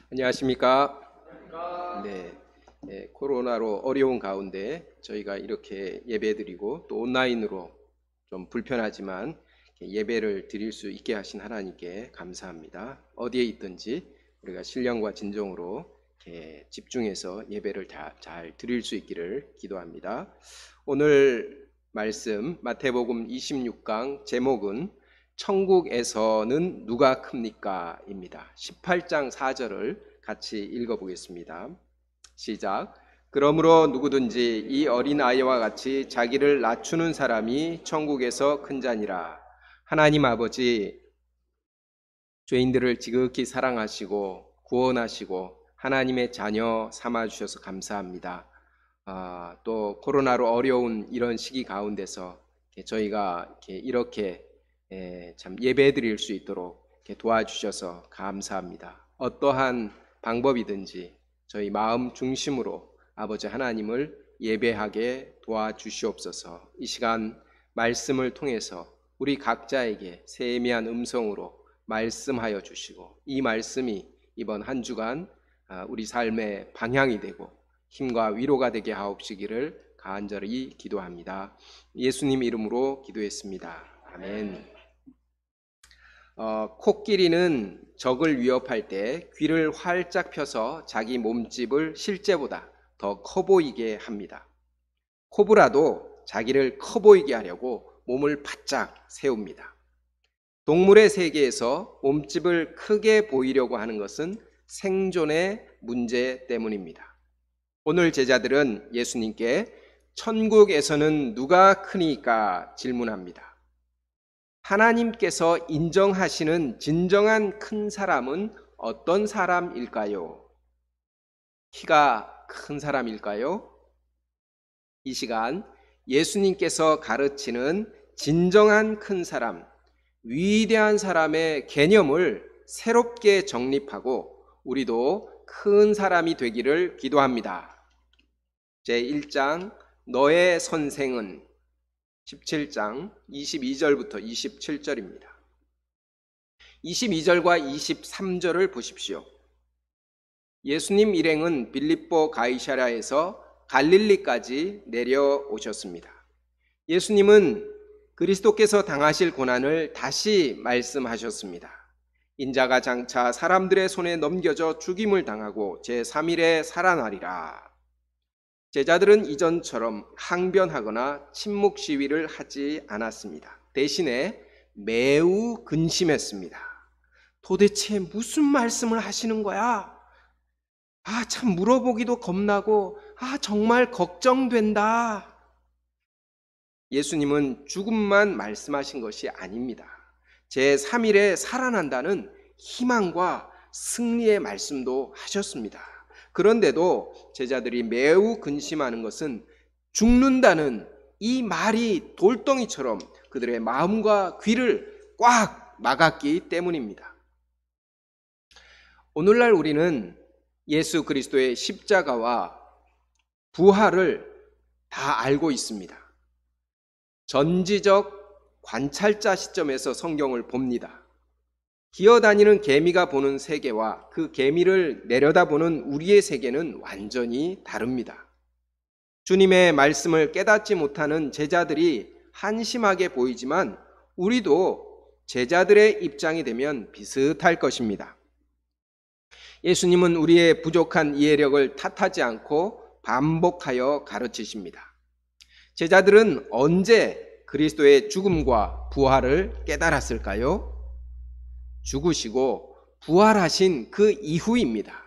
안녕하십니까? 네, 코로나로 어려운 가운데 저희가 이렇게 예배드리고 또 온라인으로 좀 불편하지만 예배를 드릴 수 있게 하신 하나님께 감사합니다. 어디에 있든지 우리가 신령과 진정으로 이렇게 집중해서 예배를 잘 드릴 수 있기를 기도합니다. 오늘 말씀 마태복음 26강 제목은 천국에서는 누가 큽니까? 입니다. 18장 4절을 같이 읽어보겠습니다. 시작. 그러므로 누구든지 이 어린아이와 같이 자기를 낮추는 사람이 천국에서 큰 자니라. 하나님 아버지, 죄인들을 지극히 사랑하시고 구원하시고 하나님의 자녀 삼아주셔서 감사합니다. 또 코로나로 어려운 이런 시기 가운데서 저희가 이렇게 참 예배 드릴 수 있도록 도와주셔서 감사합니다. 어떠한 방법이든지 저희 마음 중심으로 아버지 하나님을 예배하게 도와주시옵소서. 이 시간 말씀을 통해서 우리 각자에게 세미한 음성으로 말씀하여 주시고 이 말씀이 이번 한 주간 우리 삶의 방향이 되고 힘과 위로가 되게 하옵시기를 간절히 기도합니다. 예수님 이름으로 기도했습니다. 아멘. 코끼리는 적을 위협할 때 귀를 활짝 펴서 자기 몸집을 실제보다 더 커 보이게 합니다. 코브라도 자기를 커 보이게 하려고 몸을 바짝 세웁니다. 동물의 세계에서 몸집을 크게 보이려고 하는 것은 생존의 문제 때문입니다. 오늘 제자들은 예수님께 천국에서는 누가 크니까 질문합니다. 하나님께서 인정하시는 진정한 큰 사람은 어떤 사람일까요? 키가 큰 사람일까요? 이 시간 예수님께서 가르치는 진정한 큰 사람, 위대한 사람의 개념을 새롭게 정립하고 우리도 큰 사람이 되기를 기도합니다. 제1장 너의 선생은 17장 22절부터 27절입니다. 22절과 23절을 보십시오. 예수님 일행은 빌립보 가이사랴에서 갈릴리까지 내려오셨습니다. 예수님은 그리스도께서 당하실 고난을 다시 말씀하셨습니다. 인자가 장차 사람들의 손에 넘겨져 죽임을 당하고 제3일에 살아나리라. 제자들은 이전처럼 항변하거나 침묵 시위를 하지 않았습니다. 대신에 매우 근심했습니다. 도대체 무슨 말씀을 하시는 거야? 참 물어보기도 겁나고 정말 걱정된다. 예수님은 죽음만 말씀하신 것이 아닙니다. 제3일에 살아난다는 희망과 승리의 말씀도 하셨습니다. 그런데도 제자들이 매우 근심하는 것은 죽는다는 이 말이 돌덩이처럼 그들의 마음과 귀를 꽉 막았기 때문입니다. 오늘날 우리는 예수 그리스도의 십자가와 부활을 다 알고 있습니다. 전지적 관찰자 시점에서 성경을 봅니다. 기어다니는 개미가 보는 세계와 그 개미를 내려다보는 우리의 세계는 완전히 다릅니다. 주님의 말씀을 깨닫지 못하는 제자들이 한심하게 보이지만 우리도 제자들의 입장이 되면 비슷할 것입니다. 예수님은 우리의 부족한 이해력을 탓하지 않고 반복하여 가르치십니다. 제자들은 언제 그리스도의 죽음과 부활을 깨달았을까요? 죽으시고 부활하신 그 이후입니다.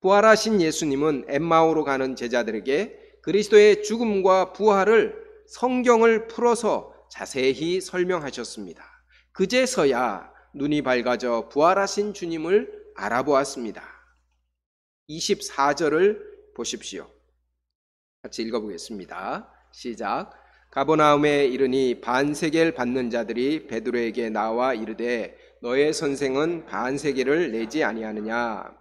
부활하신 예수님은 엠마오로 가는 제자들에게 그리스도의 죽음과 부활을 성경을 풀어서 자세히 설명하셨습니다. 그제서야 눈이 밝아져 부활하신 주님을 알아보았습니다. 24절을 보십시오. 같이 읽어보겠습니다. 시작. 가버나움에 이르니 반세겔 받는 자들이 베드로에게 나와 이르되 너의 선생은 반세겔을 내지 아니하느냐.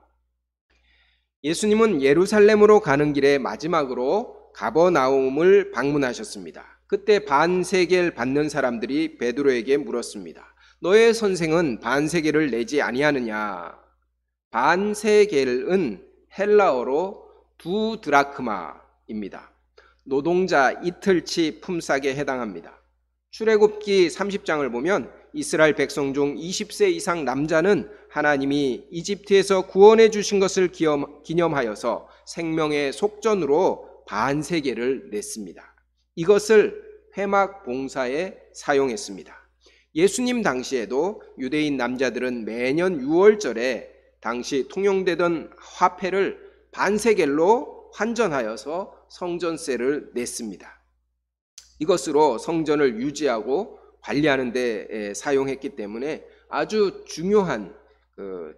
예수님은 예루살렘으로 가는 길에 마지막으로 가버나움을 방문하셨습니다. 그때 반세겔 받는 사람들이 베드로에게 물었습니다. 너의 선생은 반세겔을 내지 아니하느냐? 반세겔은 헬라어로 두 드라크마입니다. 노동자 이틀치 품삯에 해당합니다. 출애굽기 30장을 보면 이스라엘 백성 중 20세 이상 남자는 하나님이 이집트에서 구원해 주신 것을 기념하여서 생명의 속전으로 반세겔을 냈습니다. 이것을 회막 봉사에 사용했습니다. 예수님 당시에도 유대인 남자들은 매년 6월절에 당시 통용되던 화폐를 반세겔로 환전하여서 성전세를 냈습니다. 이것으로 성전을 유지하고 관리하는 데 사용했기 때문에 아주 중요한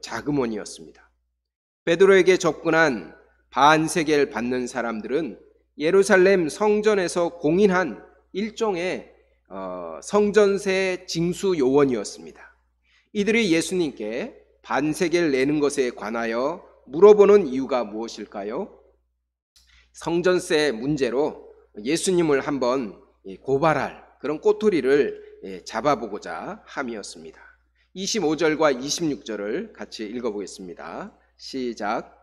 자금원이었습니다. 베드로에게 접근한 반세겔 받는 사람들은 예루살렘 성전에서 공인한 일종의 성전세 징수 요원이었습니다. 이들이 예수님께 반세겔 내는 것에 관하여 물어보는 이유가 무엇일까요? 성전세 문제로 예수님을 한번 고발할 그런 꼬투리를 잡아보고자 함이었습니다. 25절과 26절을 같이 읽어보겠습니다. 시작.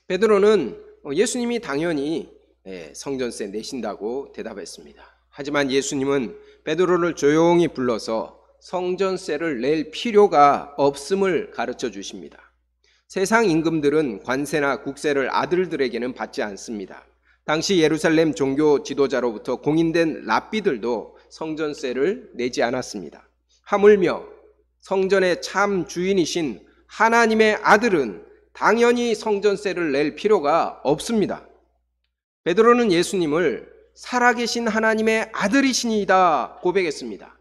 베드로는 예수님이 당연히 성전세 내신다고 대답했습니다. 하지만 예수님은 베드로를 조용히 불러서 성전세를 낼 필요가 없음을 가르쳐 주십니다. 세상 임금들은 관세나 국세를 아들들에게는 받지 않습니다. 당시 예루살렘 종교 지도자로부터 공인된 랍비들도 성전세를 내지 않았습니다. 하물며 성전의 참 주인이신 하나님의 아들은 당연히 성전세를 낼 필요가 없습니다. 베드로는 예수님을 살아계신 하나님의 아들이시니이다 고백했습니다.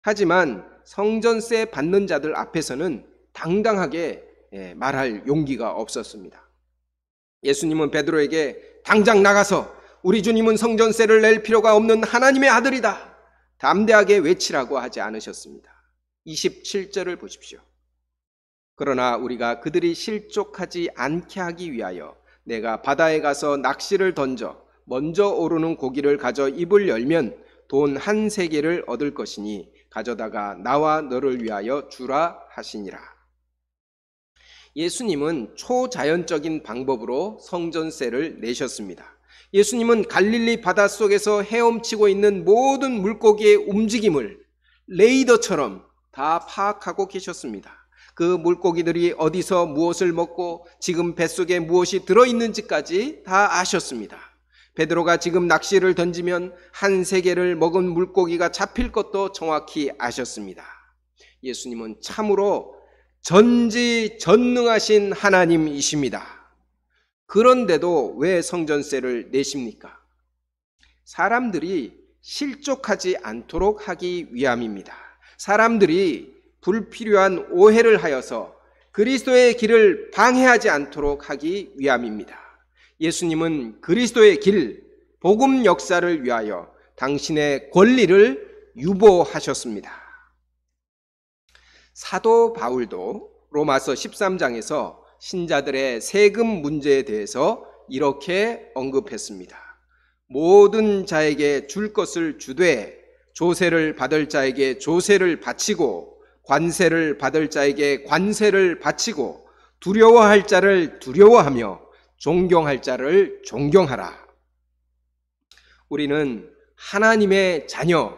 하지만 성전세 받는 자들 앞에서는 당당하게 말할 용기가 없었습니다. 예수님은 베드로에게 당장 나가서 우리 주님은 성전세를 낼 필요가 없는 하나님의 아들이다 담대하게 외치라고 하지 않으셨습니다. 27절을 보십시오. 그러나 우리가 그들이 실족하지 않게 하기 위하여 내가 바다에 가서 낚시를 던져 먼저 오르는 고기를 가져 입을 열면 돈 1세겔을 얻을 것이니 가져다가 나와 너를 위하여 주라 하시니라. 예수님은 초자연적인 방법으로 성전세를 내셨습니다. 예수님은 갈릴리 바닷속에서 헤엄치고 있는 모든 물고기의 움직임을 레이더처럼 다 파악하고 계셨습니다. 그 물고기들이 어디서 무엇을 먹고 지금 뱃속에 무엇이 들어있는지까지 다 아셨습니다. 베드로가 지금 낚시를 던지면 1세겔을 먹은 물고기가 잡힐 것도 정확히 아셨습니다. 예수님은 참으로 전지전능하신 하나님이십니다. 그런데도 왜 성전세를 내십니까? 사람들이 실족하지 않도록 하기 위함입니다. 사람들이 불필요한 오해를 하여서 그리스도의 길을 방해하지 않도록 하기 위함입니다. 예수님은 그리스도의 길, 복음 역사를 위하여 당신의 권리를 유보하셨습니다. 사도 바울도 로마서 13장에서 신자들의 세금 문제에 대해서 이렇게 언급했습니다. 모든 자에게 줄 것을 주되 조세를 받을 자에게 조세를 바치고 관세를 받을 자에게 관세를 바치고 두려워할 자를 두려워하며 존경할 자를 존경하라. 우리는 하나님의 자녀,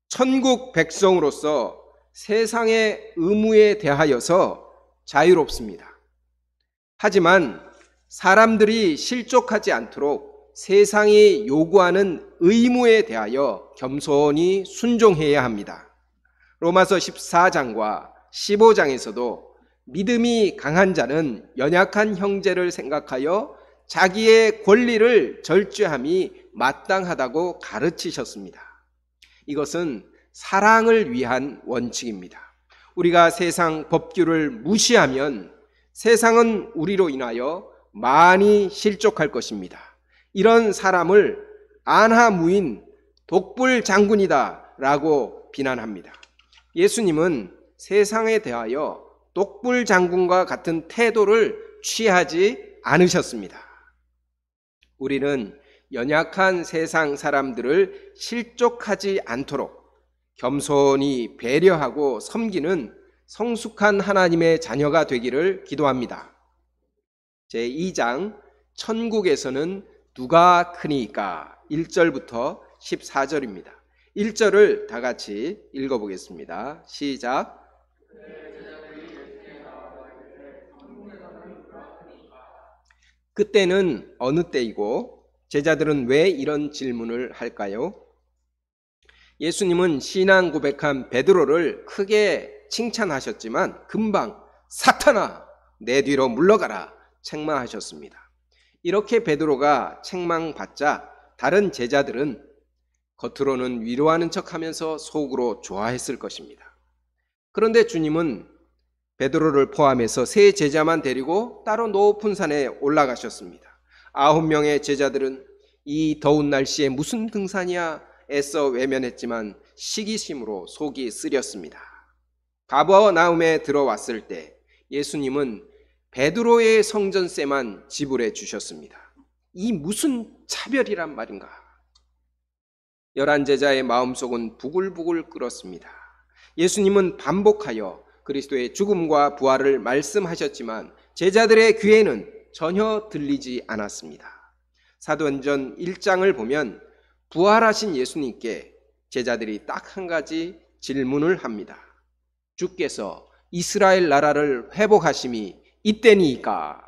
천국 백성으로서 세상의 의무에 대하여서 자유롭습니다. 하지만 사람들이 실족하지 않도록 세상이 요구하는 의무에 대하여 겸손히 순종해야 합니다. 로마서 14장과 15장에서도 믿음이 강한 자는 연약한 형제를 생각하여 자기의 권리를 절제함이 마땅하다고 가르치셨습니다. 이것은 사랑을 위한 원칙입니다. 우리가 세상 법규를 무시하면 세상은 우리로 인하여 많이 실족할 것입니다. 이런 사람을 안하무인 독불 장군이다 라고 비난합니다. 예수님은 세상에 대하여 독불 장군과 같은 태도를 취하지 않으셨습니다. 우리는 연약한 세상 사람들을 실족하지 않도록 겸손히 배려하고 섬기는 성숙한 하나님의 자녀가 되기를 기도합니다. 제2장 천국에서는 누가 크니까 1절부터 14절입니다. 1절을 다 같이 읽어보겠습니다. 시작. 그때는 어느 때이고 제자들은 왜 이런 질문을 할까요? 예수님은 신앙 고백한 베드로를 크게 칭찬하셨지만 금방 사탄아 내 뒤로 물러가라 책망하셨습니다. 이렇게 베드로가 책망받자 다른 제자들은 겉으로는 위로하는 척하면서 속으로 좋아했을 것입니다. 그런데 주님은 베드로를 포함해서 세 제자만 데리고 따로 높은 산에 올라가셨습니다. 9명의 제자들은 이 더운 날씨에 무슨 등산이야 애써 외면했지만 시기심으로 속이 쓰렸습니다. 가버나움에 들어왔을 때 예수님은 베드로의 성전세만 지불해 주셨습니다. 이 무슨 차별이란 말인가? 11제자의 마음속은 부글부글 끓었습니다. 예수님은 반복하여 그리스도의 죽음과 부활을 말씀하셨지만 제자들의 귀에는 전혀 들리지 않았습니다. 사도행전 1장을 보면 부활하신 예수님께 제자들이 딱 한 가지 질문을 합니다. 주께서 이스라엘 나라를 회복하심이 이때니까?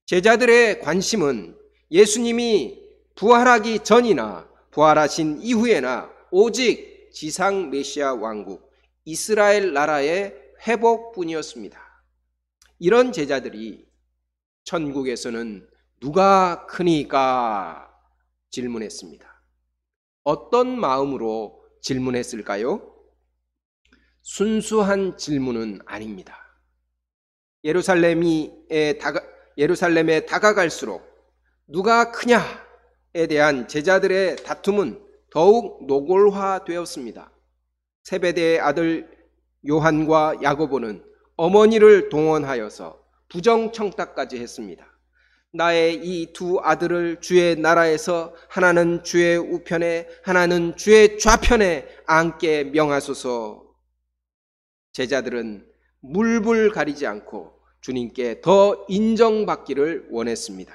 제자들의 관심은 예수님이 부활하기 전이나 부활하신 이후에나 오직 지상 메시아 왕국 이스라엘 나라의 회복뿐이었습니다. 이런 제자들이 천국에서는 누가 크니까 질문했습니다. 어떤 마음으로 질문했을까요? 순수한 질문은 아닙니다. 예루살렘에 다가갈수록 누가 크냐에 대한 제자들의 다툼은 더욱 노골화되었습니다. 세베대의 아들 요한과 야고보는 어머니를 동원하여서 부정청탁까지 했습니다. 나의 이 두 아들을 주의 나라에서 하나는 주의 우편에 하나는 주의 좌편에 앉게 명하소서. 제자들은 물불 가리지 않고 주님께 더 인정받기를 원했습니다.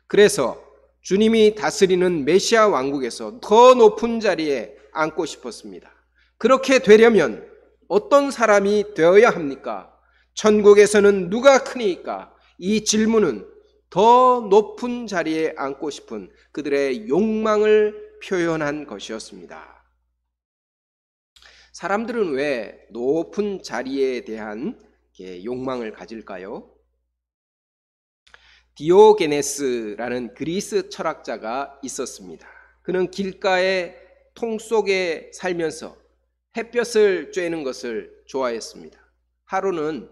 그래서 주님이 다스리는 메시아 왕국에서 더 높은 자리에 앉고 싶었습니다. 그렇게 되려면 어떤 사람이 되어야 합니까? 천국에서는 누가 크니까? 이 질문은 더 높은 자리에 앉고 싶은 그들의 욕망을 표현한 것이었습니다. 사람들은 왜 높은 자리에 대한 욕망을 가질까요? 디오게네스라는 그리스 철학자가 있었습니다. 그는 길가의 통 속에 살면서 햇볕을 쬐는 것을 좋아했습니다. 하루는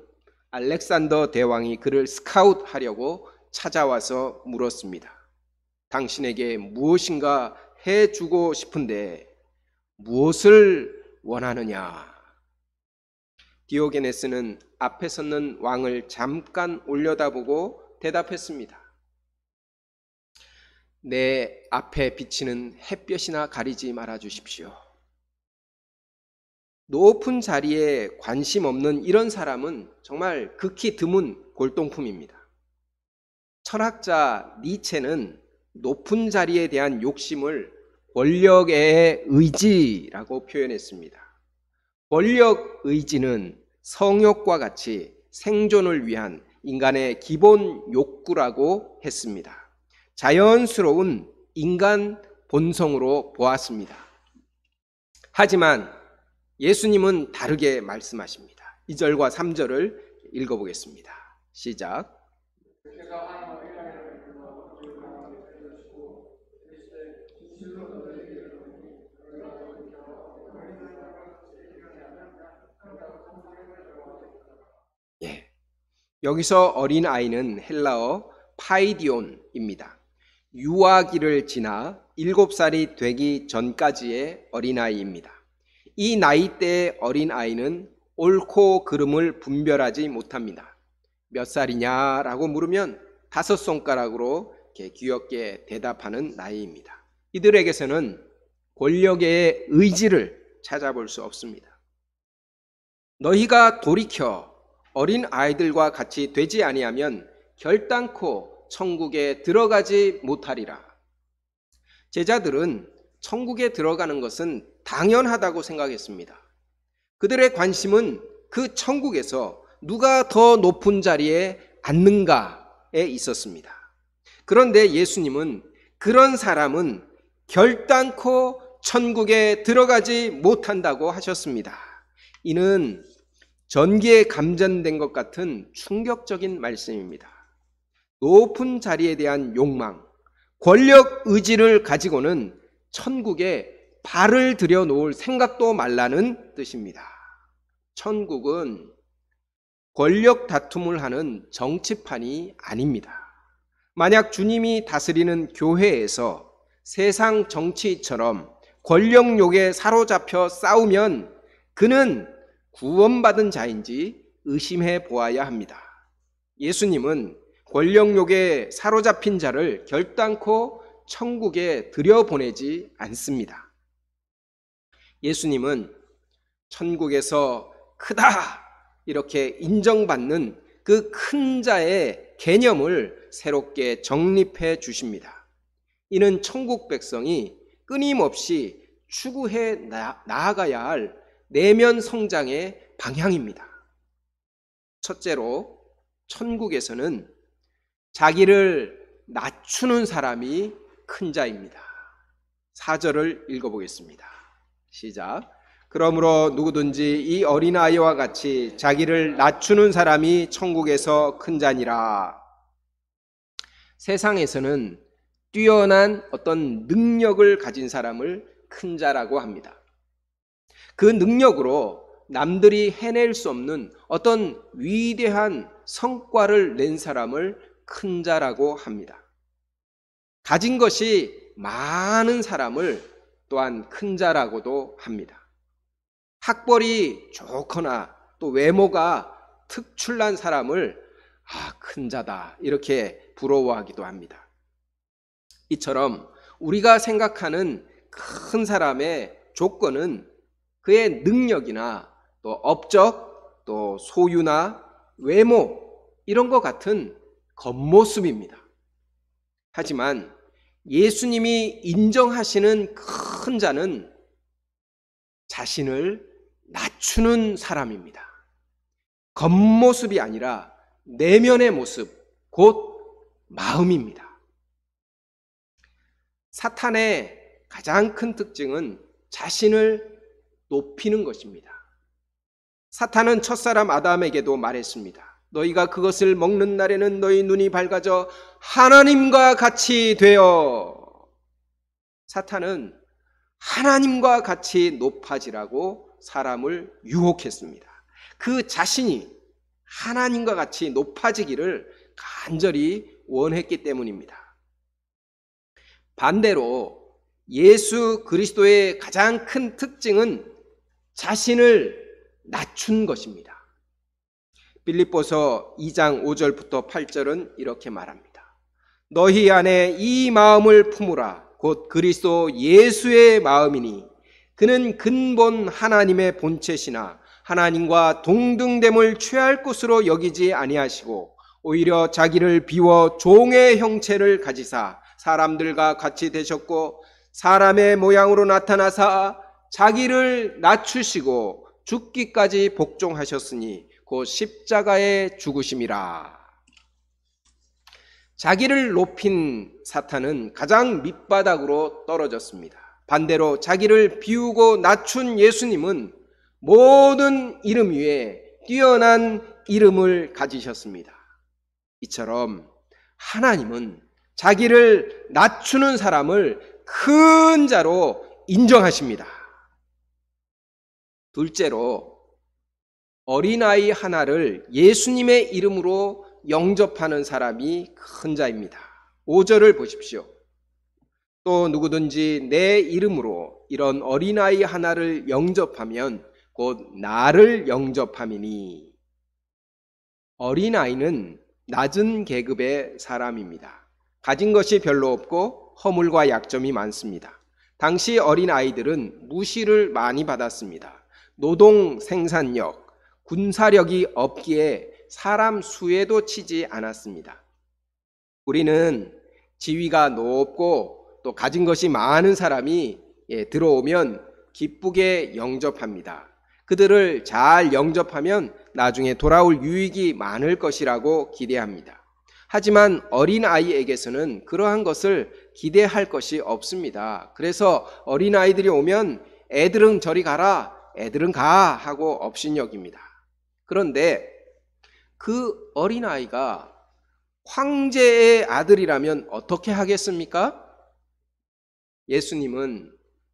알렉산더 대왕이 그를 스카웃하려고 찾아와서 물었습니다. 당신에게 무엇인가 해주고 싶은데 무엇을 원하느냐? 디오게네스는 앞에 섰는 왕을 잠깐 올려다보고 대답했습니다. 내 앞에 비치는 햇볕이나 가리지 말아 주십시오. 높은 자리에 관심 없는 이런 사람은 정말 극히 드문 골동품입니다. 철학자 니체는 높은 자리에 대한 욕심을 권력의 의지라고 표현했습니다. 권력 의지는 성욕과 같이 생존을 위한 인간의 기본 욕구라고 했습니다. 자연스러운 인간 본성으로 보았습니다. 하지만 예수님은 다르게 말씀하십니다. 2절과 3절을 읽어보겠습니다. 시작. 예. 여기서 어린아이는 헬라어 파이디온입니다. 유아기를 지나 7살이 되기 전까지의 어린아이입니다. 이 나이대의 어린아이는 옳고 그름을 분별하지 못합니다. 몇 살이냐라고 물으면 5손가락으로 이렇게 귀엽게 대답하는 나이입니다. 이들에게서는 권력의 의지를 찾아볼 수 없습니다. 너희가 돌이켜 어린 아이들과 같이 되지 아니하면 결단코 천국에 들어가지 못하리라. 제자들은 천국에 들어가는 것은 당연하다고 생각했습니다. 그들의 관심은 그 천국에서 누가 더 높은 자리에 앉는가에 있었습니다. 그런데 예수님은 그런 사람은 결단코 천국에 들어가지 못한다고 하셨습니다. 이는 전기에 감전된 것 같은 충격적인 말씀입니다. 높은 자리에 대한 욕망, 권력 의지를 가지고는 천국에 발을 들여 놓을 생각도 말라는 뜻입니다. 천국은 권력 다툼을 하는 정치판이 아닙니다. 만약 주님이 다스리는 교회에서 세상 정치처럼 권력욕에 사로잡혀 싸우면 그는 구원받은 자인지 의심해 보아야 합니다. 예수님은 권력욕에 사로잡힌 자를 결단코 천국에 들여보내지 않습니다. 예수님은 천국에서 크다 이렇게 인정받는 그 큰 자의 개념을 새롭게 정립해 주십니다. 이는 천국 백성이 끊임없이 추구해 나아가야 할 내면 성장의 방향입니다. 첫째로 천국에서는 자기를 낮추는 사람이 큰 자입니다. 4절을 읽어보겠습니다. 시작. 그러므로 누구든지 이 어린아이와 같이 자기를 낮추는 사람이 천국에서 큰 자니라. 세상에서는 뛰어난 어떤 능력을 가진 사람을 큰 자라고 합니다. 그 능력으로 남들이 해낼 수 없는 어떤 위대한 성과를 낸 사람을 큰 자라고 합니다. 가진 것이 많은 사람을 또한 큰 자라고도 합니다. 학벌이 좋거나 또 외모가 특출난 사람을 큰 자다 이렇게 부러워하기도 합니다. 이처럼 우리가 생각하는 큰 사람의 조건은 그의 능력이나 또 업적, 또 소유나 외모 이런 것 같은 겉모습입니다. 하지만 예수님이 인정하시는 큰 자는 자신을 낮추는 사람입니다. 겉모습이 아니라 내면의 모습, 곧 마음입니다. 사탄의 가장 큰 특징은 자신을 높이는 것입니다. 사탄은 첫사람 아담에게도 말했습니다. 너희가 그것을 먹는 날에는 너희 눈이 밝아져 하나님과 같이 되어. 사탄은 하나님과 같이 높아지라고 사람을 유혹했습니다. 그 자신이 하나님과 같이 높아지기를 간절히 원했기 때문입니다. 반대로 예수 그리스도의 가장 큰 특징은 자신을 낮춘 것입니다. 빌립보서 2장 5절부터 8절은 이렇게 말합니다. 너희 안에 이 마음을 품으라. 곧 그리스도 예수의 마음이니 그는 근본 하나님의 본체시나 하나님과 동등됨을 취할 것으로 여기지 아니하시고 오히려 자기를 비워 종의 형체를 가지사 사람들과 같이 되셨고 사람의 모양으로 나타나사 자기를 낮추시고 죽기까지 복종하셨으니 곧 십자가에 죽으심이라. 자기를 높인 사탄은 가장 밑바닥으로 떨어졌습니다. 반대로 자기를 비우고 낮춘 예수님은 모든 이름 위에 뛰어난 이름을 가지셨습니다. 이처럼 하나님은 자기를 낮추는 사람을 큰 자로 인정하십니다. 둘째로 어린아이 하나를 예수님의 이름으로 영접하는 사람이 큰 자입니다. 5절을 보십시오. 또 누구든지 내 이름으로 이런 어린아이 하나를 영접하면 곧 나를 영접함이니. 어린아이는 낮은 계급의 사람입니다. 가진 것이 별로 없고 허물과 약점이 많습니다. 당시 어린아이들은 무시를 많이 받았습니다. 노동 생산력, 군사력이 없기에 사람 수에도 치지 않았습니다. 우리는 지위가 높고 또 가진 것이 많은 사람이 들어오면 기쁘게 영접합니다. 그들을 잘 영접하면 나중에 돌아올 유익이 많을 것이라고 기대합니다. 하지만 어린아이에게서는 그러한 것을 기대할 것이 없습니다. 그래서 어린아이들이 오면 애들은 저리 가라, 애들은 가 하고 업신여깁니다. 그런데 그 어린아이가 황제의 아들이라면 어떻게 하겠습니까? 예수님은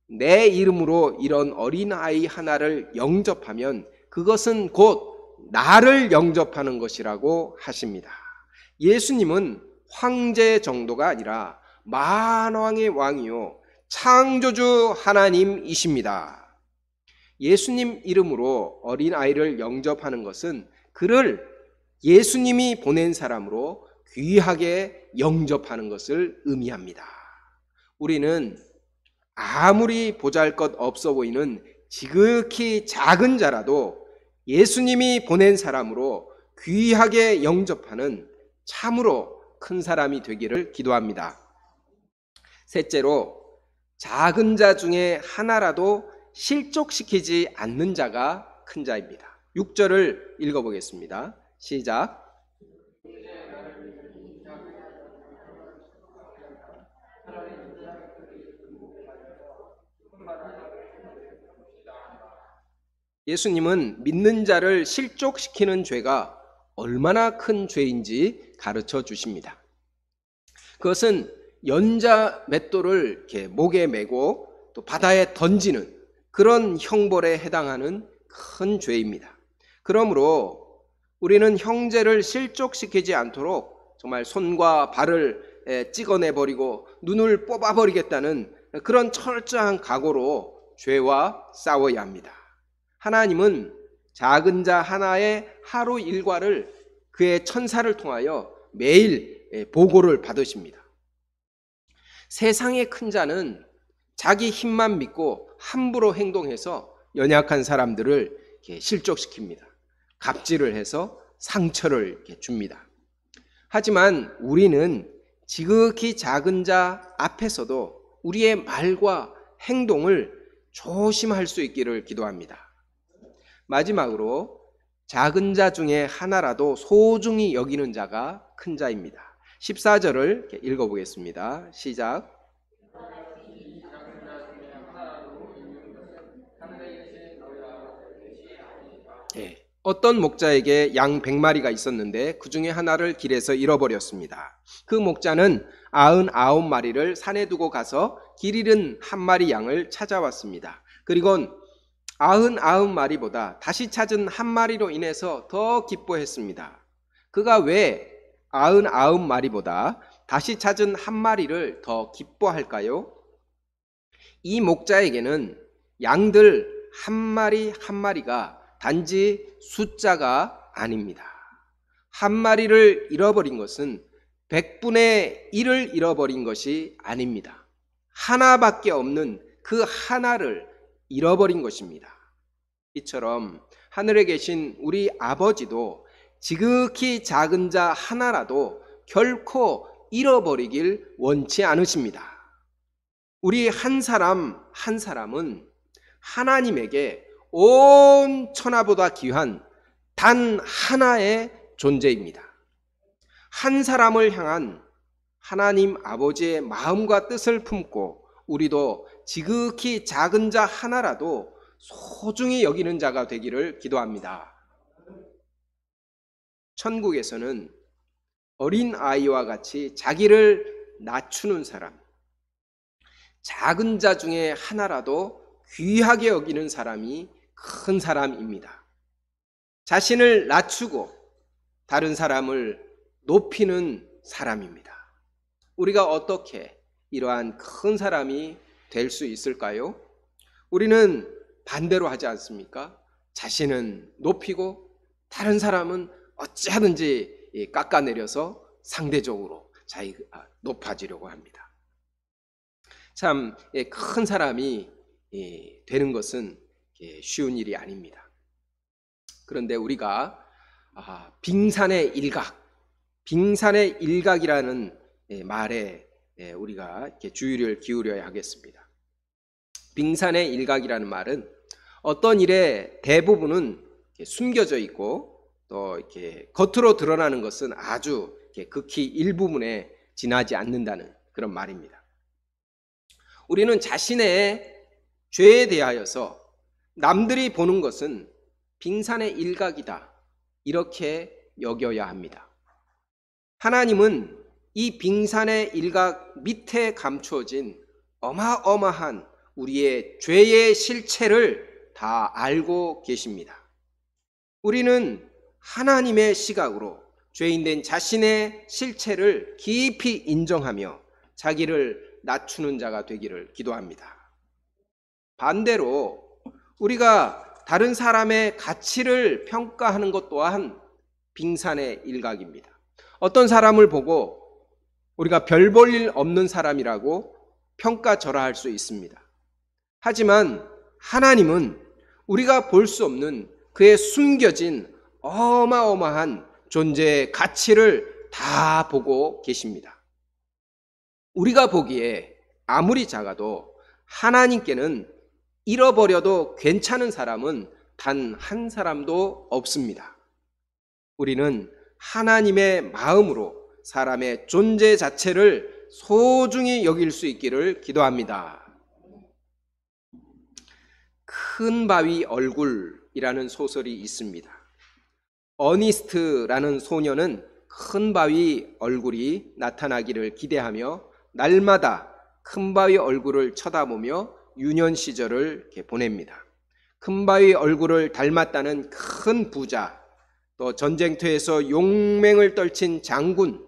내 이름으로 이런 어린아이 하나를 영접하면 그것은 곧 나를 영접하는 것이라고 하십니다. 예수님은 황제 정도가 아니라 만왕의 왕이요 창조주 하나님이십니다. 예수님 이름으로 어린아이를 영접하는 것은 그를 예수님이 보낸 사람으로 귀하게 영접하는 것을 의미합니다. 우리는 아무리 보잘것 없어 보이는 지극히 작은 자라도 예수님이 보낸 사람으로 귀하게 영접하는 참으로 큰 사람이 되기를 기도합니다. 셋째로, 작은 자 중에 하나라도 실족시키지 않는 자가 큰 자입니다. 6절을 읽어보겠습니다. 시작. 예수님은 믿는 자를 실족시키는 죄가 얼마나 큰 죄인지 가르쳐 주십니다. 그것은 연자 맷돌을 이렇게 목에 메고 또 바다에 던지는 그런 형벌에 해당하는 큰 죄입니다. 그러므로 우리는 형제를 실족시키지 않도록 정말 손과 발을 찍어내버리고 눈을 뽑아버리겠다는 그런 철저한 각오로 죄와 싸워야 합니다. 하나님은 작은 자 하나의 하루 일과를 그의 천사를 통하여 매일 보고를 받으십니다. 세상의 큰 자는 자기 힘만 믿고 함부로 행동해서 연약한 사람들을 실족시킵니다. 갑질을 해서 상처를 줍니다. 하지만 우리는 지극히 작은 자 앞에서도 우리의 말과 행동을 조심할 수 있기를 기도합니다. 마지막으로 작은 자 중에 하나라도 소중히 여기는 자가 큰 자입니다. 14절을 읽어보겠습니다. 시작. 어떤 목자에게 양 100마리가 있었는데 그 중에 하나를 길에서 잃어버렸습니다. 그 목자는 99마리를 산에 두고 가서 길 잃은 한 마리 양을 찾아왔습니다. 그리고는 99마리보다 다시 찾은 한 마리로 인해서 더 기뻐했습니다. 그가 왜 99마리보다 다시 찾은 한 마리를 더 기뻐할까요? 이 목자에게는 양들 한 마리 한 마리가 단지 숫자가 아닙니다. 한 마리를 잃어버린 것은 100분의 1을 잃어버린 것이 아닙니다. 하나밖에 없는 그 하나를 잃어버린 것입니다. 이처럼 하늘에 계신 우리 아버지도 지극히 작은 자 하나라도 결코 잃어버리길 원치 않으십니다. 우리 한 사람 한 사람은 하나님에게 온 천하보다 귀한 단 하나의 존재입니다. 한 사람을 향한 하나님 아버지의 마음과 뜻을 품고 우리도 지극히 작은 자 하나라도 소중히 여기는 자가 되기를 기도합니다. 천국에서는 어린 아이와 같이 자기를 낮추는 사람, 작은 자 중에 하나라도 귀하게 여기는 사람이 큰 사람입니다. 자신을 낮추고 다른 사람을 높이는 사람입니다. 우리가 어떻게 이러한 큰 사람이 될 수 있을까요? 우리는 반대로 하지 않습니까? 자신은 높이고 다른 사람은 어찌하든지 깎아내려서 상대적으로 자기가 높아지려고 합니다. 참 큰 사람이 되는 것은 쉬운 일이 아닙니다. 그런데 우리가 빙산의 일각이라는 말에 우리가 이렇게 주의를 기울여야 하겠습니다. 빙산의 일각이라는 말은 어떤 일의 대부분은 숨겨져 있고 또 이렇게 겉으로 드러나는 것은 아주 극히 일부분에 지나지 않는다는 그런 말입니다. 우리는 자신의 죄에 대하여서 남들이 보는 것은 빙산의 일각이다, 이렇게 여겨야 합니다. 하나님은 이 빙산의 일각 밑에 감추어진 어마어마한 우리의 죄의 실체를 다 알고 계십니다. 우리는 하나님의 시각으로 죄인된 자신의 실체를 깊이 인정하며 자기를 낮추는 자가 되기를 기도합니다. 반대로 우리가 다른 사람의 가치를 평가하는 것 또한 빙산의 일각입니다. 어떤 사람을 보고 우리가 별 볼 일 없는 사람이라고 평가절하할 수 있습니다. 하지만 하나님은 우리가 볼 수 없는 그의 숨겨진 어마어마한 존재의 가치를 다 보고 계십니다. 우리가 보기에 아무리 작아도 하나님께는 잃어버려도 괜찮은 사람은 단 한 사람도 없습니다. 우리는 하나님의 마음으로 사람의 존재 자체를 소중히 여길 수 있기를 기도합니다. 큰 바위 얼굴이라는 소설이 있습니다. 어니스트라는 소녀는 큰 바위 얼굴이 나타나기를 기대하며 날마다 큰 바위 얼굴을 쳐다보며 유년 시절을 보냅니다. 큰 바위 얼굴을 닮았다는 큰 부자, 또 전쟁터에서 용맹을 떨친 장군,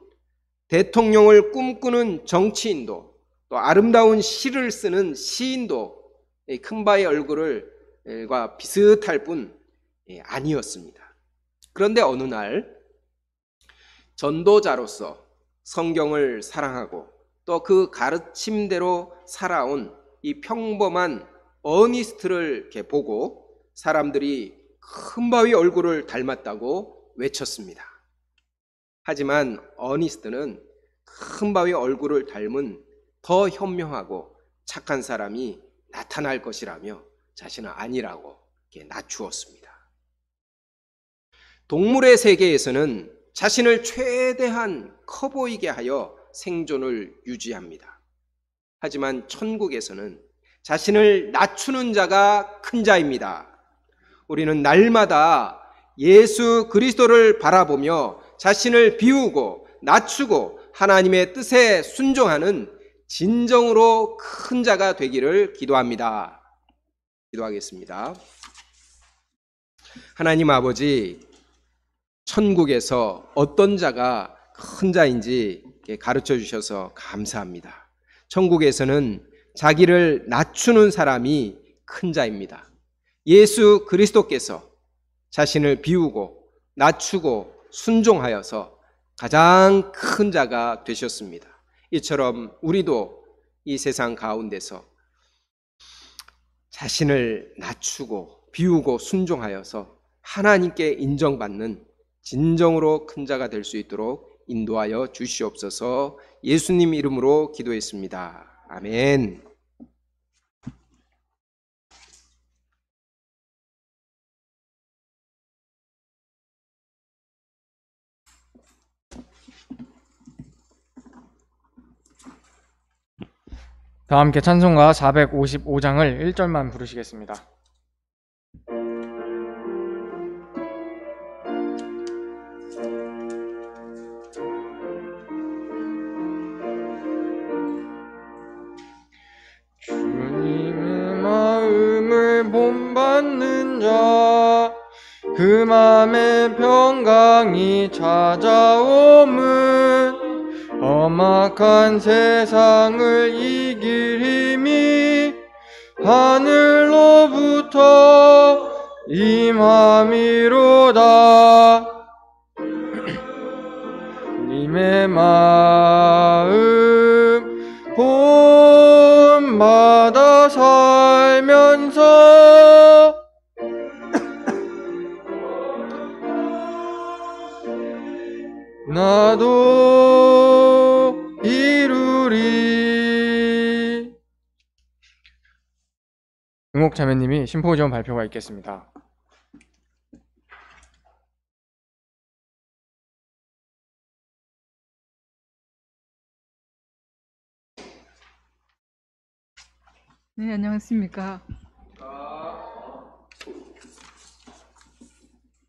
대통령을 꿈꾸는 정치인도, 또 아름다운 시를 쓰는 시인도 큰 바위 얼굴과 비슷할 뿐 아니었습니다. 그런데 어느 날 전도자로서 성경을 사랑하고 또 그 가르침대로 살아온 이 평범한 어니스트를 이렇게 보고 사람들이 큰 바위 얼굴을 닮았다고 외쳤습니다. 하지만 어니스트는 큰 바위 얼굴을 닮은 더 현명하고 착한 사람이 나타날 것이라며 자신은 아니라고 이렇게 낮추었습니다. 동물의 세계에서는 자신을 최대한 커 보이게 하여 생존을 유지합니다. 하지만 천국에서는 자신을 낮추는 자가 큰 자입니다. 우리는 날마다 예수 그리스도를 바라보며 자신을 비우고 낮추고 하나님의 뜻에 순종하는 진정으로 큰 자가 되기를 기도합니다. 기도하겠습니다. 하나님 아버지, 천국에서 어떤 자가 큰 자인지 가르쳐 주셔서 감사합니다. 천국에서는 자기를 낮추는 사람이 큰 자입니다. 예수 그리스도께서 자신을 비우고 낮추고 순종하여서 가장 큰 자가 되셨습니다. 이처럼 우리도 이 세상 가운데서 자신을 낮추고 비우고 순종하여서 하나님께 인정받는 진정으로 큰 자가 될 수 있도록 인도하여 주시옵소서. 예수님 이름으로 기도했습니다. 아멘. 다 함께 찬송가 455장을 1절만 부르시겠습니다. 주님의 마음을 본받는 자, 그 맘에 평강이 찾아옴은 험악한 세상을 이길 힘이 하늘로부터 임함이로다. 님의 마음 본받아 살면서 나도 이루리. 응옥자매님이 심포지엄 발표가 있겠습니다. 네, 안녕하십니까.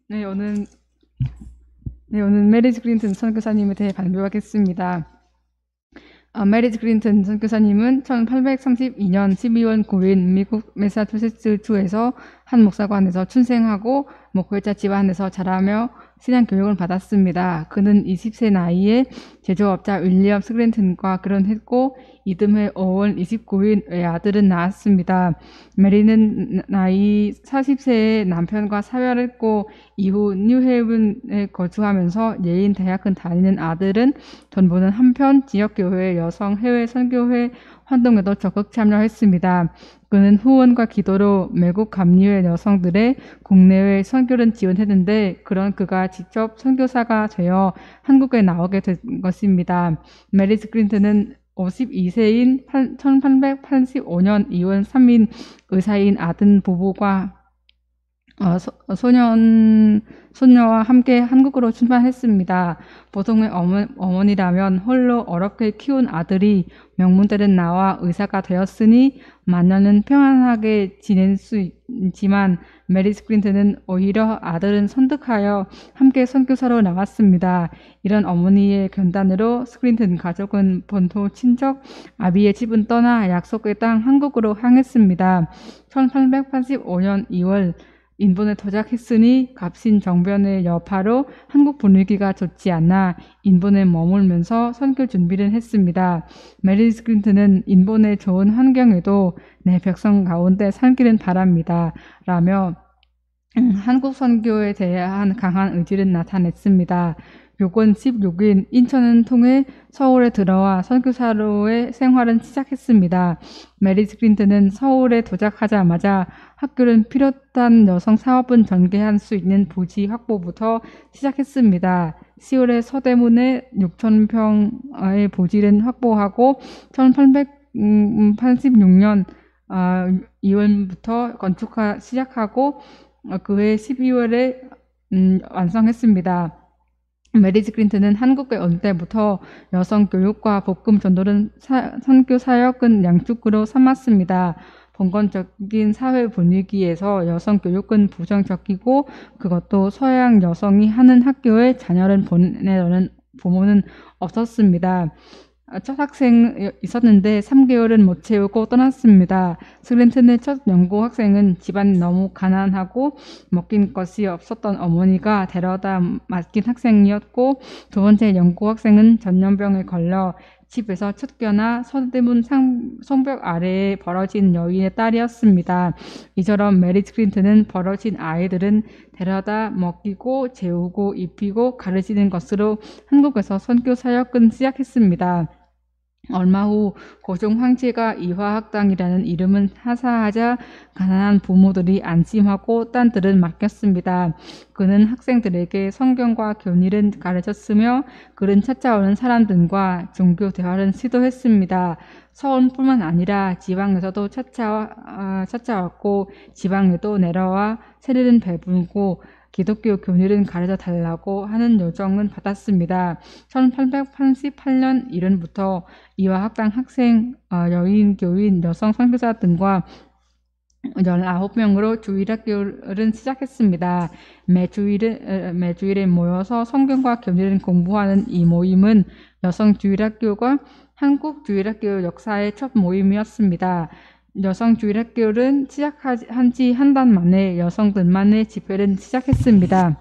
네, 오늘 메리지 클린턴 선교사님에 대해 발표하겠습니다. 메리지 클린턴 선교사님은 1832년 12월 9일 미국 매사추세츠주에서 한 목사관에서 출생하고 목회자 집안에서 자라며 신앙 교육을 받았습니다. 그는 20세 나이에 제조업자 윌리엄 스클린턴과 결혼했고 이듬해 5월 29일 외아들은 낳았습니다. 메리는 나이 40세에 남편과 사별했고 이후 뉴헤븐에 거주하면서 예인 대학을 다니는 아들은 전부는 한편 지역교회 여성 해외 선교회 활동에도 적극 참여했습니다. 그는 후원과 기도로 외국 감리회 여성들의 국내외 선교를 지원했는데 그런 그가 직접 선교사가 되어 한국에 나오게 된 것입니다. 메리지 클린턴은 52세인 1885년 2월 3일 의사인 아들 부부가 소녀와 함께 한국으로 출발했습니다. 보통의 어머니라면 홀로 어렵게 키운 아들이 명문대를 나와 의사가 되었으니 마녀는 평안하게 지낼 수 있지만 메리지 클린턴은 오히려 아들은 선택하여 함께 선교사로 나갔습니다. 이런 어머니의 결단으로 스클린턴 가족은 본토 친척 아비의 집은 떠나 약속의 땅 한국으로 향했습니다. 1885년 2월 인본에 도착했으니 값진 정변의 여파로 한국 분위기가 좋지 않아 인본에 머물면서 선교 준비를 했습니다. 메리지 클린턴은 인본의 좋은 환경에도 내 백성 가운데 살기를 바랍니다. 라며 한국 선교에 대한 강한 의지를 나타냈습니다. 요건 16일 인천을 통해 서울에 들어와 선교사로의 생활을 시작했습니다. 메리지 클린턴은 서울에 도착하자마자 학교를 비롯한 여성 사업을 전개할 수 있는 부지 확보부터 시작했습니다. 10월에 서대문에 6,000평의 부지를 확보하고 1886년 2월부터 건축 시작하고 그해 12월에 완성했습니다. 메리지 클린턴은 한국에 올 때부터 여성 교육과 복음 전도는 선교 사역은 양축으로 삼았습니다. 봉건적인 사회 분위기에서 여성 교육은 부정적이고 그것도 서양 여성이 하는 학교에 자녀를 보내려는 부모는 없었습니다. 첫 학생 있었는데 3개월은 못 채우고 떠났습니다. 스클린턴의 첫 연고 학생은 집안이 너무 가난하고 먹긴 것이 없었던 어머니가 데려다 맡긴 학생이었고 두 번째 연고 학생은 전염병에 걸려 집에서 쫓겨나 서대문 성벽 아래에 버려진 여인의 딸이었습니다. 이처럼 메리지 클린턴은 버려진 아이들은 데려다 먹이고 재우고 입히고 가르치는 것으로 한국에서 선교 사역을 시작했습니다. 얼마 후 고종 황제가 이화학당이라는 이름은 하사하자 가난한 부모들이 안심하고 딴들을 맡겼습니다. 그는 학생들에게 성경과 교리를 가르쳤으며 그는 찾아오는 사람들과 종교 대화를 시도했습니다. 서울뿐만 아니라 지방에서도 찾아왔고 지방에도 내려와 세례를 베풀고 기독교 교리를 가르쳐 달라고 하는 요청은 받았습니다. 1888년 1월부터 이화학당 학생, 여인, 교인, 여성 선교사 등과 19명으로 주일학교를 시작했습니다. 매주일에 모여서 성경과 교리를 공부하는 이 모임은 여성 주일학교가 한국 주일학교 역사의 첫 모임이었습니다. 여성주일학교는 시작한 지 한 달 만에 여성들만의 집회를 시작했습니다.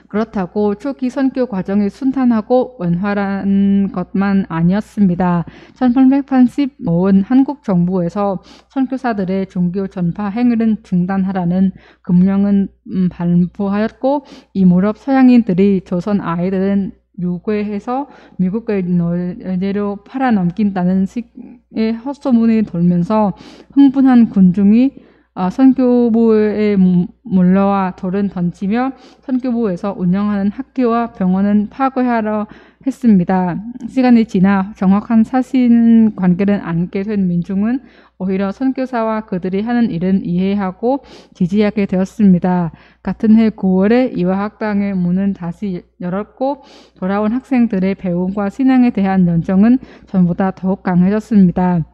그렇다고 초기 선교 과정이 순탄하고 원활한 것만 아니었습니다. 1885년 한국 정부에서 선교사들의 종교 전파 행위를 중단하라는 금령은 발부하였고, 이 무렵 서양인들이 조선 아이들은 유괴해서 미국의 노예로 팔아넘긴다는 식의 헛소문이 돌면서 흥분한 군중이 선교부에 몰려와 돌을 던지며 선교부에서 운영하는 학교와 병원은 파괴하려 했습니다. 시간이 지나 정확한 사실관계를 알게 된 민중은 오히려 선교사와 그들이 하는 일은 이해하고 지지하게 되었습니다. 같은 해 9월에 이화학당의 문은 다시 열었고, 돌아온 학생들의 배움과 신앙에 대한 열정은 전보다 더욱 강해졌습니다.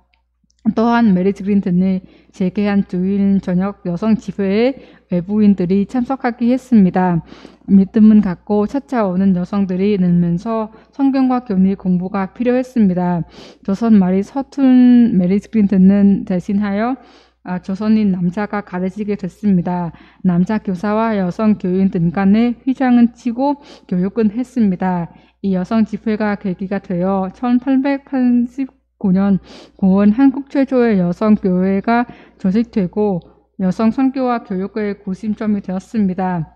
또한 메리지 클린턴이 재개한 주일 저녁 여성 집회에 외부인들이 참석하기 했습니다. 믿음을 갖고 찾아오는 여성들이 늘면서 성경과 교리 공부가 필요했습니다. 조선 말이 서툰 메리지 클린턴은 대신하여 조선인 남자가 가르치게 됐습니다. 남자 교사와 여성 교인 등 간에 휘장은 치고 교육은 했습니다. 이 여성 집회가 계기가 되어 1889년 9월 한국 최초의 여성교회가 조직되고 여성 선교와 교육의 구심점이 되었습니다.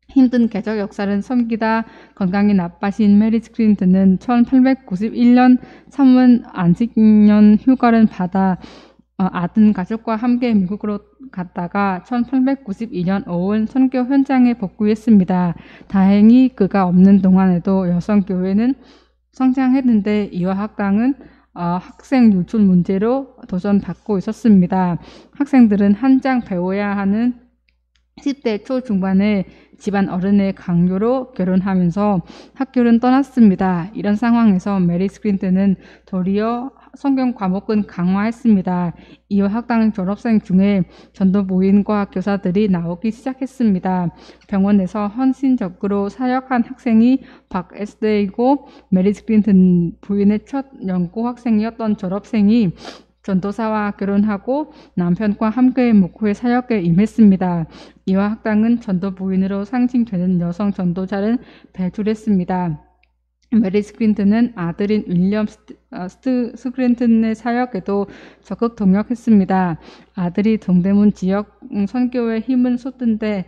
힘든 개척 역사를 섬기다 건강이 나빠진 메리지 클린턴은 1891년 3월 안식년 휴가를 받아 아들 가족과 함께 미국으로 갔다가 1892년 5월 선교 현장에 복귀했습니다. 다행히 그가 없는 동안에도 여성교회는 성장했는데 이화학당은 학생 유출 문제로 도전받고 있었습니다. 학생들은 한 장 배워야 하는 10대 초중반에 집안 어른의 강요로 결혼하면서 학교를 떠났습니다. 이런 상황에서 메리지 클린턴은 도리어 성경 과목은 강화했습니다. 이후 학당 졸업생 중에 전도부인과 교사들이 나오기 시작했습니다. 병원에서 헌신적으로 사역한 학생이 박 에스데이고, 메리지 클린턴 부인의 첫 연구 학생이었던 졸업생이 전도사와 결혼하고 남편과 함께 목회 사역에 임했습니다. 이와 학당은 전도부인으로 상징되는 여성 전도자를 배출했습니다. 메리지 클린턴은 아들인 윌리엄 클린턴의 사역에도 적극 동력했습니다. 아들이 동대문 지역 선교에 힘을 쏟던데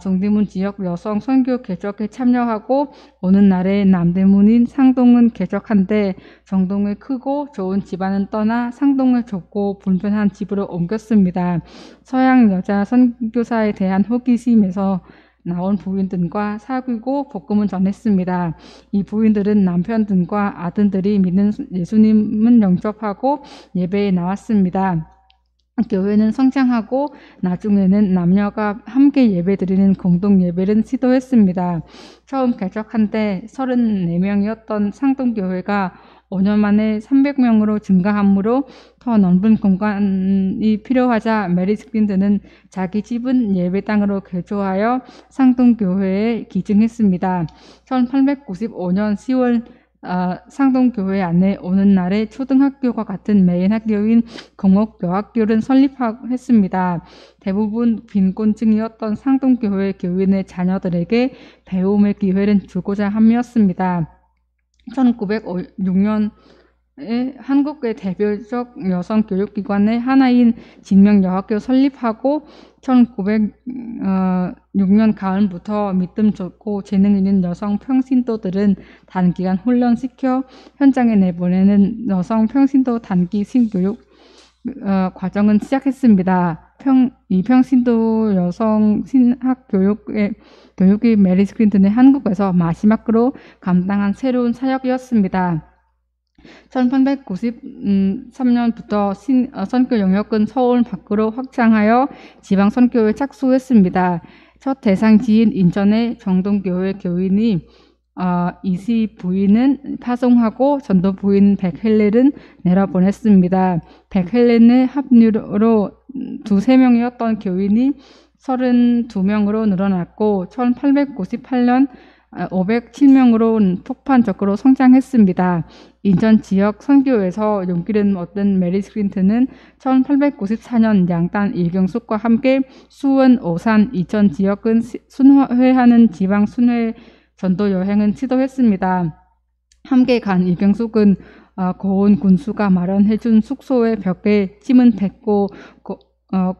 동대문 지역 여성 선교 개척에 참여하고, 오는 날에 남대문인 상동은 개척한데 정동의 크고 좋은 집안은 떠나 상동의 좁고 불편한 집으로 옮겼습니다. 서양 여자 선교사에 대한 호기심에서 나온 부인들과 사귀고 복음을 전했습니다. 이 부인들은 남편들과 아들들이 믿는 예수님을 영접하고 예배에 나왔습니다. 교회는 성장하고 나중에는 남녀가 함께 예배드리는 공동 예배를 시도했습니다. 처음 개척한 때 34명이었던 상동교회가 5년 만에 300명으로 증가하므로 더 넓은 공간이 필요하자 메리지 클린턴은 자기 집은 예배당으로 개조하여 상동교회에 기증했습니다. 1895년 10월 상동교회 안에 오는 날에 초등학교와 같은 메인 학교인 공업여학교를 설립했습니다. 대부분 빈곤층이었던 상동교회 교인의 자녀들에게 배움의 기회를 주고자 함이었습니다. 1906년에 한국의 대표적 여성 교육기관의 하나인 진명여학교 설립하고 1906년 가을부터 믿음 좋고 재능 있는 여성 평신도들은 단기간 훈련시켜 현장에 내보내는 여성 평신도 단기 신교육 과정은 시작했습니다. 이 평신도 여성 신학 교육이 메리지 클린턴의 한국에서 마지막으로 감당한 새로운 사역이었습니다. 1893년부터 선교 영역은 서울 밖으로 확장하여 지방 선교에 착수했습니다. 첫 대상지인 인천의 정동교회 교인이 이시 부인은 파송하고 전도 부인 백헬렌은 내려보냈습니다. 백헬렌의 합류로 2~3명이었던 교인이 32명으로 늘어났고 1898년 507명으로 폭발적으로 성장했습니다. 인천 지역 선교에서 용기를 얻은 메리스 클린턴은 1894년 양단 이경숙과 함께 수원, 오산, 이천 지역은 순회하는 지방 순회 전도 여행은 시도했습니다. 함께 간 이경숙은 고은 군수가 마련해준 숙소의 벽에 침은 뱉고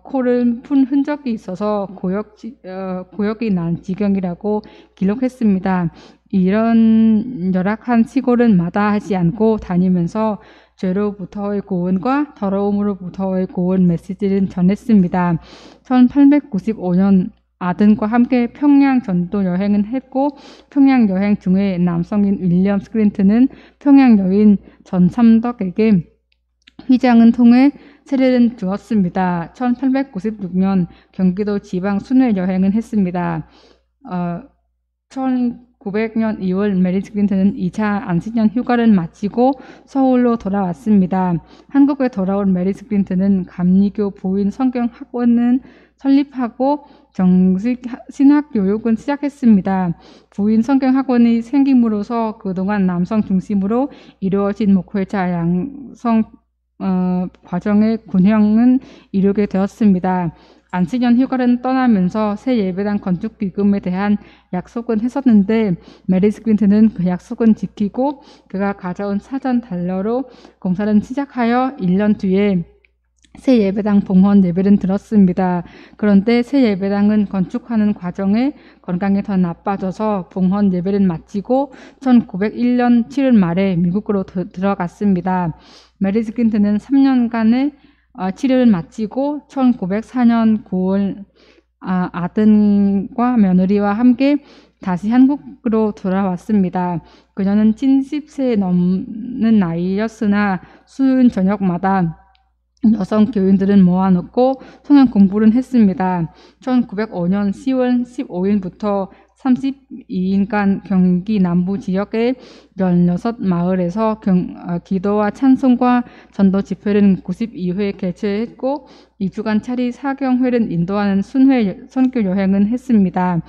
코를 푼 흔적이 있어서 고역이 난 지경이라고 기록했습니다. 이런 열악한 시골은 마다하지 않고 다니면서 죄로부터의 구원과 더러움으로부터의 구원 메시지를 전했습니다. 1895년 아들과 함께 평양 전도 여행은 했고 평양 여행 중에 남성인 윌리엄 클린턴은 평양 여인 전삼덕에게 휘장을 통해 세례를 주었습니다. 1896년 경기도 지방 순회 여행을 했습니다. 1900년 2월 메리스 클린턴은 2차 안식년 휴가를 마치고 서울로 돌아왔습니다. 한국에 돌아온 메리스 클린턴은 감리교 보인 성경학원을 설립하고 정식 신학 교육은 시작했습니다. 부인 성경학원이 생김으로써 그동안 남성 중심으로 이루어진 목회자 양성 과정의 균형은 이루게 되었습니다. 안식년 휴가를 떠나면서 새 예배당 건축 기금에 대한 약속은 했었는데 메리스 클린턴은 그 약속은 지키고 그가 가져온 사전 달러로 공사를 시작하여 1년 뒤에 새 예배당 봉헌 예배를 드렸습니다. 그런데 새 예배당은 건축하는 과정에 건강이 더 나빠져서 봉헌 예배를 마치고 1901년 7월 말에 미국으로 들어갔습니다. 메리스 클린턴은 3년간의 치료를 마치고 1904년 9월 아들과 며느리와 함께 다시 한국으로 돌아왔습니다. 그녀는 70세 넘는 나이였으나 수요일 저녁마다 여성 교인들은 모아놓고 성경 공부를 했습니다. 1905년 10월 15일부터 32일간 경기 남부 지역의 16마을에서 기도와 찬송과 전도 집회를 92회 개최했고 2주간 차리 사경회를 인도하는 순회 선교 여행은 했습니다.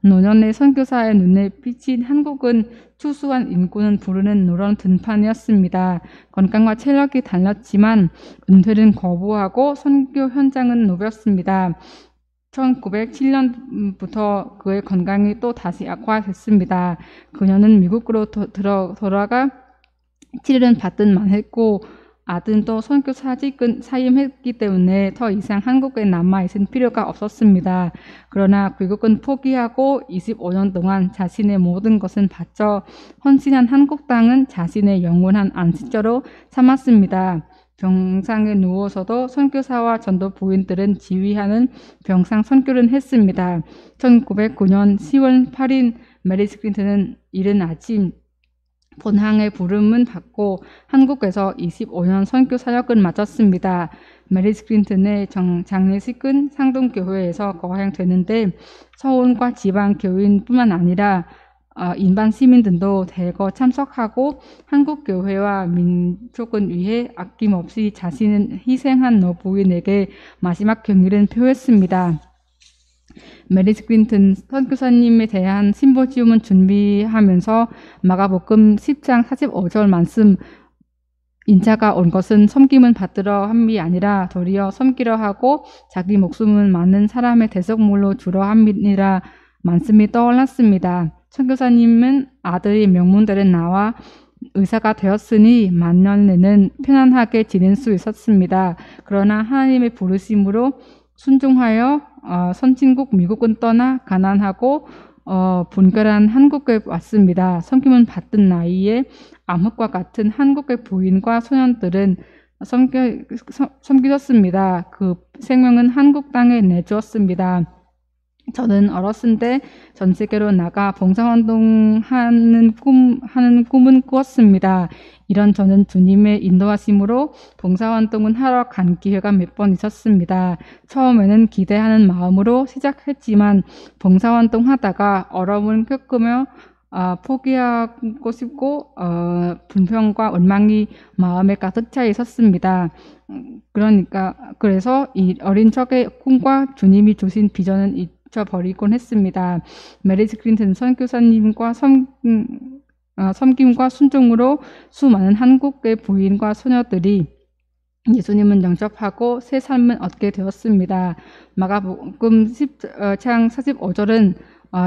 노년의 선교사의 눈에 비친 한국은 추수한 인구는 부르는 누런 등판이었습니다. 건강과 체력이 달랐지만 은퇴는 거부하고 선교 현장은 누볐습니다. 1907년부터 그의 건강이 또 다시 악화됐습니다. 그녀는 미국으로 돌아가 치료는 받든만 했고 아들은 또 선교 사직은 사임했기 때문에 더 이상 한국에 남아있을 필요가 없었습니다. 그러나 귀국은 포기하고 25년 동안 자신의 모든 것을 바쳐 헌신한 한국 땅은 자신의 영원한 안식처로 삼았습니다. 병상에 누워서도 선교사와 전도 부인들은 지휘하는 병상 선교를 했습니다. 1909년 10월 8일 메리스 클린턴은 이른 아침 본항의 부름은 받고 한국에서 25년 선교 사역을 마쳤습니다. 메리스 클린턴의 장례식은 상동교회에서 거행되는데 서울과 지방 교인뿐만 아니라 일반 시민들도 대거 참석하고 한국 교회와 민족을 위해 아낌없이 자신을 희생한 노부인에게 마지막 경의를 표했습니다. 메리스 클린턴 선교사님에 대한 심포지움을 준비하면서 마가복음 10장 45절 말씀 인자가 온 것은 섬김을 받으러 함이 아니라 도리어 섬기려 하고 자기 목숨을 많은 사람의 대속물로 주려 함이니라 말씀이 떠올랐습니다. 선교사님은 아들이 명문대를 나와 의사가 되었으니 만년내는 편안하게 지낼 수 있었습니다. 그러나 하나님의 부르심으로 순종하여 선진국 미국은 떠나 가난하고 분결한 한국에 왔습니다. 섬김을 받던 나이에 암흑과 같은 한국의 부인과 소년들은 섬기셨습니다. 그 생명은 한국 땅에 내주었습니다. 저는 어렸을 때 전 세계로 나가 봉사활동하는 꿈은 꾸었습니다. 이런 저는 주님의 인도하심으로 봉사활동을 하러 간 기회가 몇 번 있었습니다. 처음에는 기대하는 마음으로 시작했지만 봉사활동 하다가 어려움을 겪으며 포기하고 싶고 불평과 원망이 마음에 가득 차 있었습니다. 그래서 이 어린 척의 꿈과 주님이 주신 비전은 버리곤 했습니다. 메리지 클린턴 선교사님과 섬김과 순종으로 수많은 한국의 부인과 소녀들이 예수님을 영접하고 새 삶을 얻게 되었습니다. 마가복음 10장 45절은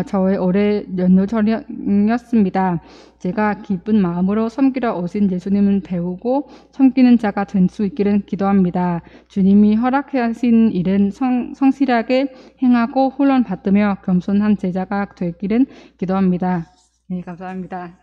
저의 올해 연료절이었습니다. 제가 기쁜 마음으로 섬기러 오신 예수님을 배우고 섬기는 자가 될 수 있기를 기도합니다. 주님이 허락하신 일은 성실하게 행하고 훈련 받으며 겸손한 제자가 되기를 기도합니다. 네, 감사합니다.